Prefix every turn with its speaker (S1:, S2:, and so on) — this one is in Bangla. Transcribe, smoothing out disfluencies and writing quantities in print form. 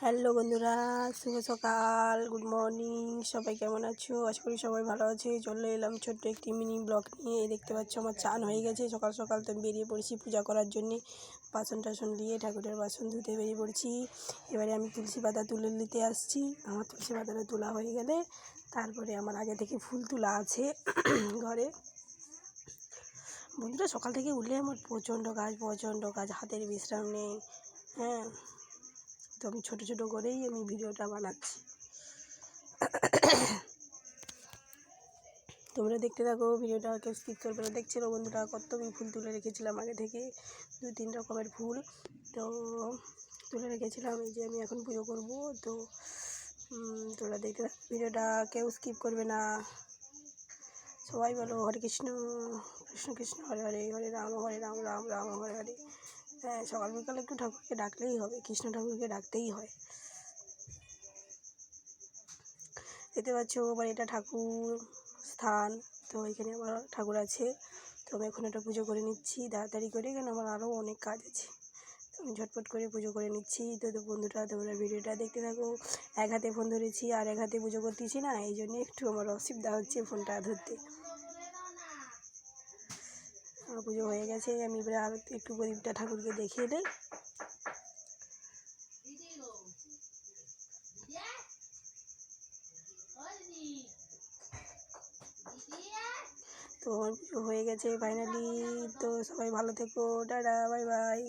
S1: হ্যালো বন্ধুরা, শুভ সকাল, গুড মর্নিং। সবাই কেমন আছো? আশা করি সবাই ভালো আছে। চলে এলাম ছোট্ট একটি মিনি ব্লগ নিয়ে। দেখতে পাচ্ছ আমার চান হয়ে গেছে। সকাল সকাল তো বেরিয়ে পড়েছি পূজা করার জন্যে। বাসন টাসন দিয়ে ঠাকুরের বাসন ধুতে বেরিয়ে পড়েছি। এবারে আমি তুলসী পাতা তুলে নিতে আসছি। আমার তুলসী পাতাটা তোলা হয়ে গেলে তারপরে আমার আগে থেকে ফুল তোলা আছে ঘরে। বন্ধুরা, সকাল থেকে উঠলে আমার প্রচণ্ড কাজ, হাতের বিশ্রাম নেই। হ্যাঁ, তো আমি ছোটো ছোটো করেই আমি ভিডিওটা বানাচ্ছি। তোমরা দেখতে থাকো ভিডিওটা, কেউ স্কিপ করবে না। দেখছিল বন্ধুরা কত আমি ফুল তুলে রেখেছিলাম আগে থেকে, 2-3 রকমের ফুল তো তুলে রেখেছিলাম। এই যে আমি এখন পুজো করবো। তো তোমরা দেখতে থাকো ভিডিওটা, কেউ স্কিপ করবে না। সবাই বলো হরে কৃষ্ণ কৃষ্ণ কৃষ্ণ হরে হরে, হরে রাম রাম রাম হরে হরে। হ্যাঁ, সকাল বিকালে একটু ঠাকুরকে ডাকলেই হবে, কৃষ্ণ ঠাকুরকে ডাকতেই হয়। দেখতে পাচ্ছ আবার এটা ঠাকুর স্থান। তো এখানে আমার ঠাকুর আছে। তো আমি এখন এটা পুজো করে নিচ্ছি তাড়াতাড়ি করে, কেন আমার আরও অনেক কাজ আছে। তো আমি ঝটপট করে পুজো করে নিচ্ছি। তো বন্ধুরা, তোমরা ভিডিওটা দেখতে থাকো। এক হাতে ফোন ধরেছি আর এক হাতে পুজো করতেছি না, এই জন্য একটু আমার অসুবিধা হচ্ছে ফোনটা ধরতে। আমার পুজো হয়ে গেছে। আমি এবারে আরও একটু প্রদীপটা ঠাকুরকে দেখিয়ে দিই। তো আমার পুজো হয়ে গেছে ফাইনালি। তো সবাই ভালো থেকো, টাটা, বাই বাই।